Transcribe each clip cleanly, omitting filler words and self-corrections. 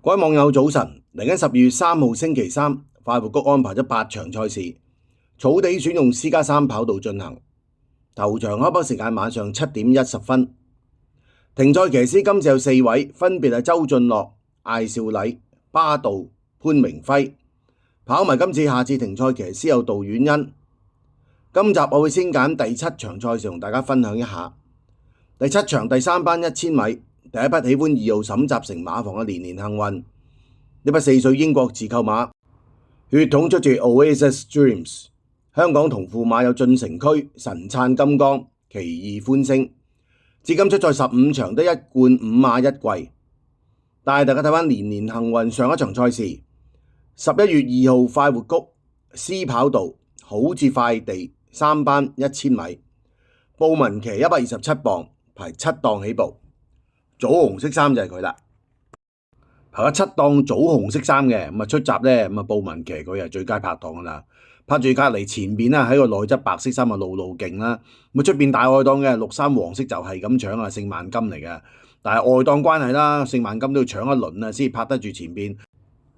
各位網友早晨，嚟緊12月3號星期三，快活谷安排咗8場賽事，草地選用私家3跑道進行。頭場開波時間晚上7點10分。停賽騎師今次有4位，分別係周俊樂、艾少禮、巴道、潘明輝。跑埋今次下次停賽騎師有杜婉欣。今集我會先揀第7場賽事同大家分享一下。第7場第3班1000米。第一匹喜歡2號沈集成馬房嘅年年幸運，呢匹4歲英國自購馬，血統出自 Oasis Dreams。香港同父馬有晉城區、神燦金剛、奇異歡聲，至今出賽15場，得1冠5馬1季。帶大家睇返年年幸運上一場賽事，11月2號快活谷 C 跑道好至快地3班1000米，布文騎127磅，排7檔起步。棗紅色衫就係佢啦，排咗7檔棗紅色衫嘅，咁出閘咧，咁布文騎佢係最佳拍檔噶啦，拍住隔離前邊啦，喺個內側白色衫路路勁啦，咁出邊大外檔嘅綠衫黃色就係咁搶啊，聖萬金嚟嘅，但係外檔關係啦，聖萬金都要搶一輪啊，先拍得住前邊。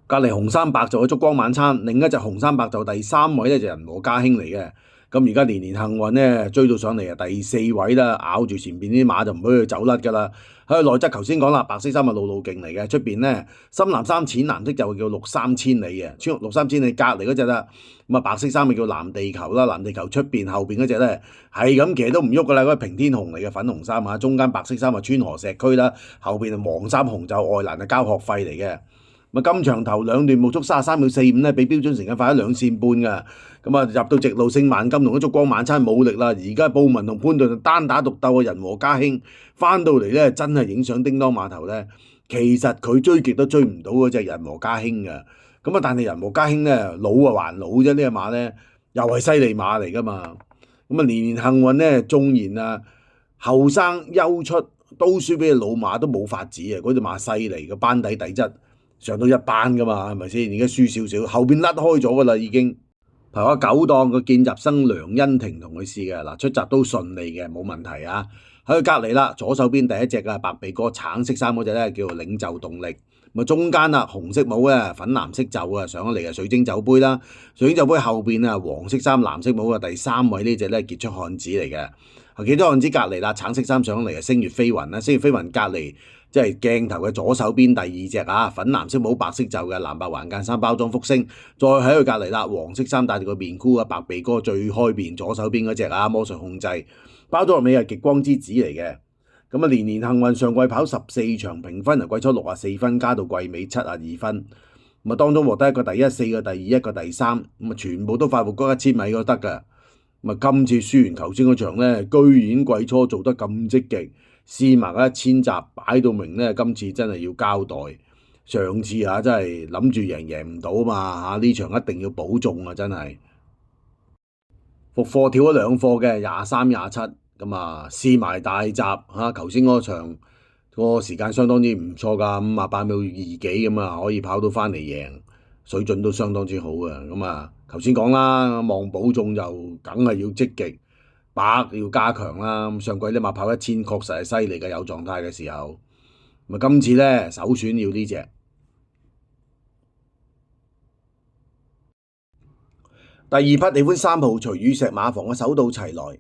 隔離紅衫白就係燭光晚餐，另一隻紅衫白就第3位咧就人和家興嚟嘅。咁而家年年幸運咧追到上嚟啊，第4位啦，咬住前邊啲馬就唔俾佢走甩噶啦。喺內側頭先講啦，白色衫路路勁嚟嘅，出邊咧深藍衫淺藍色就叫綠三千里嘅，綠三千里隔離嗰隻啦，咁啊白色衫咪叫藍地球啦，藍地球出邊後邊嗰隻咧係咁騎都唔喐噶啦，嗰個平天紅嚟嘅粉紅衫啊，中間白色衫啊川河石區啦，後邊啊黃衫紅就外欄係交學費嚟嘅。今場頭2段目速33秒45咧，比標準時間快咗2線半㗎。入到直路聖萬金同啲燭光晚餐冇力啦，而家布文同潘頓單打獨鬥嘅人和家興翻到嚟咧，真係影相叮當碼頭咧。其實佢追極都追唔到嗰隻人和家興㗎。但係人和家興咧老啊還老啫，呢隻馬咧又係犀利馬嚟㗎嘛。年年幸運咧，縱然啊後生優出都輸俾隻老馬都冇法子啊！嗰隻馬犀利嘅班底底質。上到1班噶嘛，係咪先？而家輸少少，後邊甩開咗噶啦，已經排咗9檔個見習生梁欣婷同佢試嘅，出閘都順利嘅，冇問題啊。喺佢隔離啦，左手邊第一隻嘅白鼻哥橙色衫嗰隻咧叫做領袖動力，中間啦紅色帽咧粉藍色袖啊上咗嚟嘅水晶酒杯啦，水晶酒杯後邊啊黃色衫藍色帽嘅第3位呢隻咧傑出漢子嚟嘅，傑出漢子隔離啦橙色衫上咗嚟嘅星月飛雲啦，星月飛雲隔離。即係鏡頭嘅左手邊第2隻啊，粉藍色帽白色袖嘅藍白環間衫包裝福星，再喺佢隔離啦，黃色衫戴住個面箍啊，白鼻哥最開邊左手邊嗰隻啊，魔術控制包裝落尾係極光之子嚟嘅。年年幸運上季跑14場，評分由季初64分加到季尾72分，當中獲得一個第1、4個第2、1個第3，全部都快活谷1000米都得㗎。今次輸完頭先嗰場咧，居然季初做得咁積極。試埋嗰1000集擺到明咧，今次真係要交代。上次真係諗住贏唔到嘛呢場一定要保重啊！真係復課跳咗2課嘅23、27，試埋大集頭先嗰場個時間相當之唔錯㗎，58秒2幾可以跑到翻嚟贏，水準都相當之好嘅。頭先講啦，望保重就梗係要積極。要加強啦，上季呢馬跑1000確實係犀利嘅，有狀態嘅時候，今次呢首選要呢隻。第2匹喜歡3號徐雨石馬房嘅手到齊來，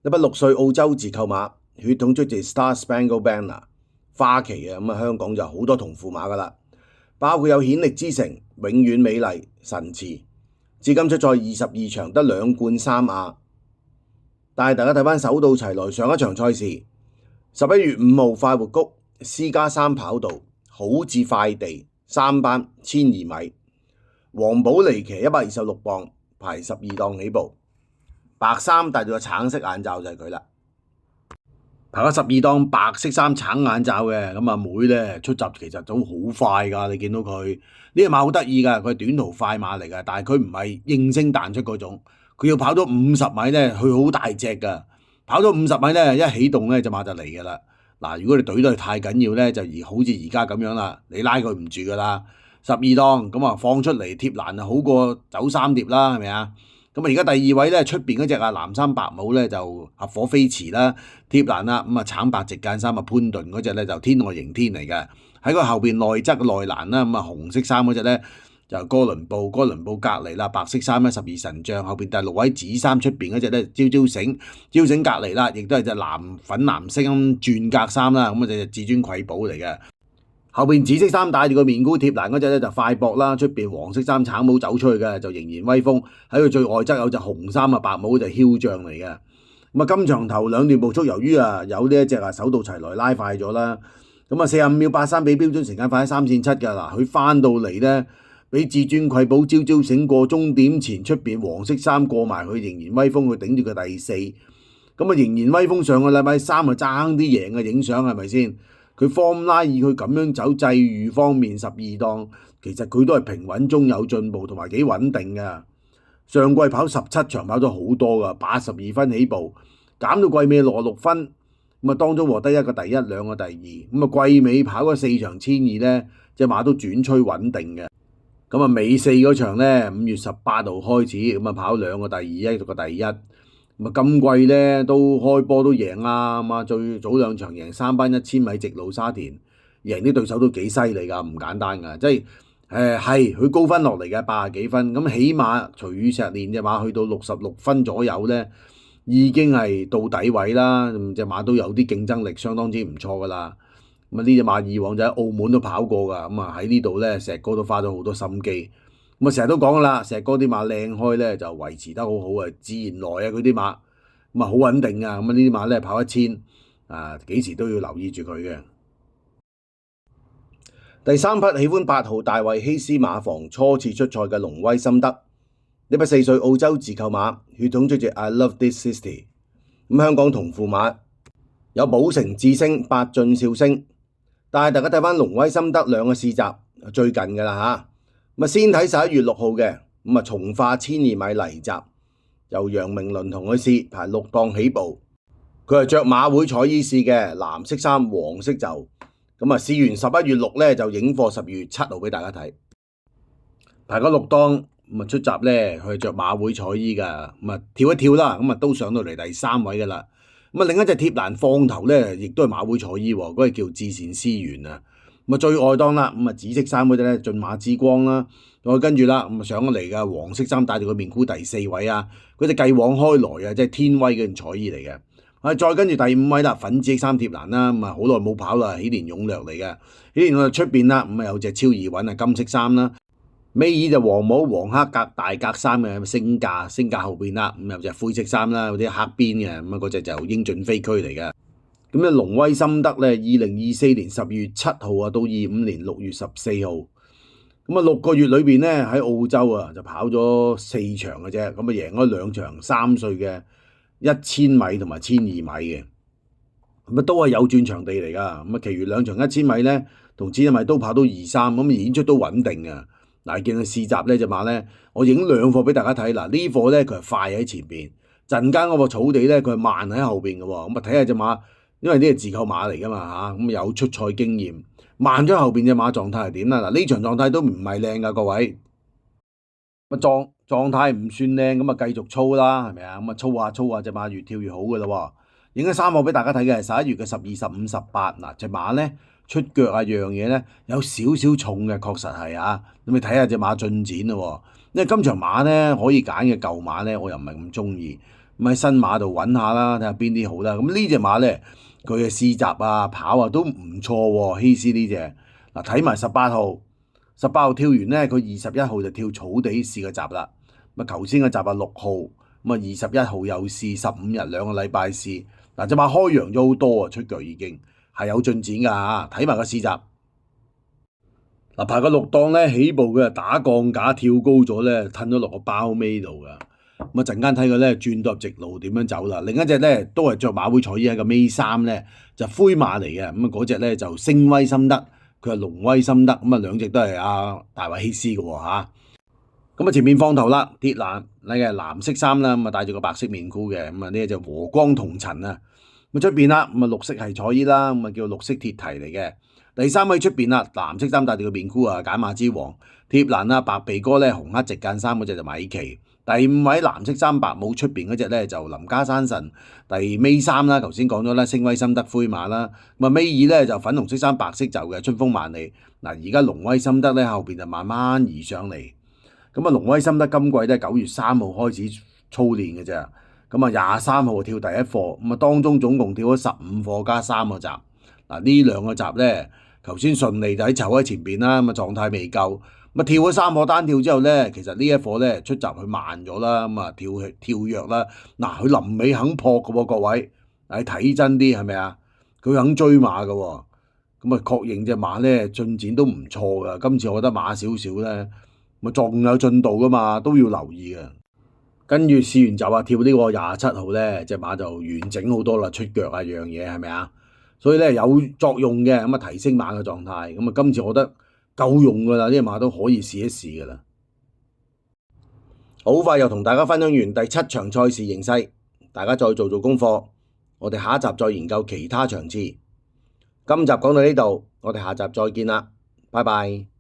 一匹6歲澳洲自購馬，血統出自 Star Spangled Banner 花旗啊，香港就好多同父馬噶啦，包括有顯力之城、永遠美麗、神慈，至今出賽22場，得2冠3亞。帶大家睇返手到齊來上一場賽事，11月5號快活谷私家3跑道好至快地3班1200米，黃寶利騎126磅，排12檔起步，白衫戴住個橙色眼罩就係佢啦，排咗12檔白色衫橙眼罩嘅，阿妹咧出閘其實都好快㗎，你見到佢呢隻馬好得意㗎，佢係短途快馬嚟㗎，但係佢唔係應聲彈出嗰種。佢要跑到50米咧，佢好大隻㗎。跑到50米咧，一起動咧隻馬就嚟㗎啦。如果你懟得佢太緊要咧，就好似而家咁樣啦，你拉佢唔住㗎啦。12檔放出嚟貼欄好過走3碟啦，係咪啊？而家第2位咧出邊嗰隻藍衫白帽咧就合夥飛馳啦，貼欄啦，橙白直間衫潘頓嗰隻咧就天外迎天嚟嘅。喺佢後邊內側內欄啦，咁啊紅色衫嗰隻咧就哥倫布隔離啦，白色衫咧12神將，後邊第6位紫衫出邊嗰隻咧招醒隔離啦，亦都係隻粉藍色咁鑽格衫啦，咁啊隻至尊瑰寶嚟嘅。後邊紫色衫戴住個面箍貼欄嗰隻咧就快搏啦，出邊黃色衫橙帽走出去嘅就仍然威風，喺佢最外側有隻紅衫白帽就囂將嚟嘅。咁啊今場頭兩段步速由於有呢一隻手到齊來拉快咗啦，咁45秒83比標準時間快咗3.7㗎嗱，佢翻到嚟咧。俾至尊瑰寶招醒過終點前，出邊黃色衫過埋佢，仍然威風，佢頂住佢第4。咁啊，仍然威風上個禮拜3啊，爭啲贏嘅影相係咪先？佢方拉以佢咁樣走際遇方面12檔，其實佢都係平穩中有進步同埋幾穩定嘅。上季跑17場跑咗好多㗎，82分起步，減到季尾66分。咁啊，當中獲得一個第一，2個第二。咁啊，季尾跑嗰4場1200咧，隻馬都轉趨穩定嘅。咁啊，尾4嗰場咧，5月18號開始，咁啊跑2個第二，1個第一。咁啊，今季咧都開波都贏啦，咁啊最早2場贏3班1000米直路沙田，贏啲對手都幾犀利㗎，唔簡單㗎，即係係佢高分落嚟嘅80幾分，咁起碼隨雨石練隻馬去到66分左右咧，已經係到底位啦，隻馬都有啲競爭力，相當之唔錯㗎啦。咁啊呢隻馬以往就喺澳門都跑過㗎，咁啊喺呢度咧石哥都花咗好多心機。咁啊成日都講㗎啦，石哥啲馬靚開咧就維持得好好啊，自然來啊佢啲馬，咁啊好穩定啊。咁啊呢啲馬咧跑1000啊幾時都要留意住佢嘅。第3匹喜歡8號大衛希斯馬房初次出賽嘅龍威森德，呢匹4歲澳洲自購馬，血統出自 I Love This City。咁香港同父馬有寶城智星、八進少星。但係大家睇翻龍威森德2個試閘最近㗎啦嚇，咁啊先睇11月6號嘅，咁啊從化1200米泥閘，由楊明倫同佢試排6檔起步，佢係着馬會彩衣試嘅，藍色衫黃色袖，咁啊試完11月6咧就影貨12月7號俾大家睇，排個6檔，咁啊出閘咧佢係着馬會彩衣㗎，咁啊跳一跳啦，咁啊都上到嚟第3位㗎啦。咁啊，另一隻貼欄放頭咧，亦都係馬會彩衣喎，嗰隻叫至善思源啊。咁啊，最外檔啦，咁啊紫色衫嗰隻咧，駿馬之光啦。再跟住啦，咁啊上咗嚟嘅黃色衫帶住個面箍第4位啊，嗰隻繼往開來啊，即係天威嗰件彩衣嚟嘅。啊，再跟住第5位啦，粉紫色衫貼欄啦，咁啊好耐冇跑啦，喜蓮勇略嚟嘅。喜蓮勇略出邊啦，咁啊有隻超易穩啊金色衫啦。尾二就黃帽黃黑格大格衫嘅升價後邊啦，咁有隻灰色衫啦，有啲黑邊嘅，咁啊嗰隻就英俊飛駒嚟嘅。咁咧龍威森德咧，2024年12月7號啊，到25年6月14號，咁啊6個月裏邊咧喺澳洲啊就跑咗4場嘅啫，咁啊贏咗2場3歲嘅1000米同埋1200米嘅，咁啊都係有轉場地嚟㗎，咁啊其餘2場1000米咧同1000米都跑到2-3，咁演出都穩定嘅。嗱，見佢試閘呢隻馬咧，我影2課俾大家睇。嗱，呢課咧佢係快喺前邊，陣間嗰個草地咧佢係慢喺後邊嘅喎。咁啊睇下隻馬，因為呢係自購馬嚟㗎嘛嚇，咁有出賽經驗，慢咗後邊隻馬狀態係點啦？嗱，呢場狀態都唔係靚㗎，各位。咁狀態唔算靚，咁啊繼續操啦，係咪啊？咁啊操下隻馬越跳越好㗎啦喎。影咗3課俾大家睇嘅係11月嘅12、15、18。嗱，隻馬咧。出腳樣嘢咧有少少重嘅，確實係啊。咁你睇下隻馬進展咯，因為今場馬咧可以揀嘅舊馬咧，我又唔係咁中意，咁喺新馬度揾下啦，睇下邊啲好啦。咁呢隻馬咧，佢嘅試閘啊、跑啊都唔錯喎。希斯呢隻嗱，睇埋18號跳完咧，佢21號就跳草地試個閘啦。咁啊，頭先嘅閘啊6號，咁啊21號又試15日2個禮拜試。嗱，隻馬開揚咗好多啊，出腳已經。係有進展㗎嚇，睇埋個試閘。嗱，排個6檔咧，起步佢打鋼架跳高咗咧，褪咗落個包尾度㗎。咁啊陣間睇佢咧轉到入直路點樣走啦。另一隻咧都係着馬會彩衣喺個尾3咧，就灰馬嚟嘅。咁啊嗰隻咧就星威森德，佢係龍威森德。咁啊2隻都係大衛希斯嘅喎嚇。咁啊前面放頭啦，鐵欄你嘅藍色衫啦，咁啊戴住個白色面箍嘅。咁啊呢一隻和光同塵啊。咁出邊啦，咁啊綠色係彩衣啦，咁啊叫綠色鐵蹄嚟嘅。第3位出邊啦，藍色衫戴住個面箍啊，揀馬之王貼欄啦，白鼻哥咧紅黑直間衫嗰隻就米奇。第五位藍色衫白帽出邊嗰隻咧就林家山神，第尾三啦，頭先講咗啦，星威森德灰馬啦，咁啊尾二咧就粉紅色衫白色袖嘅春風萬里。嗱，而家龍威森德咧後邊就慢慢移上嚟，咁啊龍威森德今季咧9月3號開始操練嘅啫，咁啊23號跳第一課，咁啊當中總共跳咗15課加3個閘。嗱呢兩個閘咧，頭先順利就湊喺前邊啦，咁啊狀態未夠。咁跳咗3課單跳之後咧，其實呢一課咧出閘佢慢咗啦，咁啊跳躍啦。嗱佢臨尾肯撲嘅喎，各位，睇真啲係咪啊？佢肯追馬嘅喎，咁啊確認隻馬咧進展都唔錯嘅。今次我覺得馬少少咧，咪仲有進度噶嘛，都要留意嘅。跟住試完就跳呢個27號咧，隻馬就完整好多啦，出腳啊樣嘢係咪啊？所以咧有作用嘅，咁啊提升馬嘅狀態。咁啊今次我覺得夠用噶啦，呢隻馬都可以試一試噶啦。好快又同大家分享完第7場賽事形勢，大家再做功課，我哋下一集再研究其他場次。今集講到呢度，我哋下集再見啦，拜拜。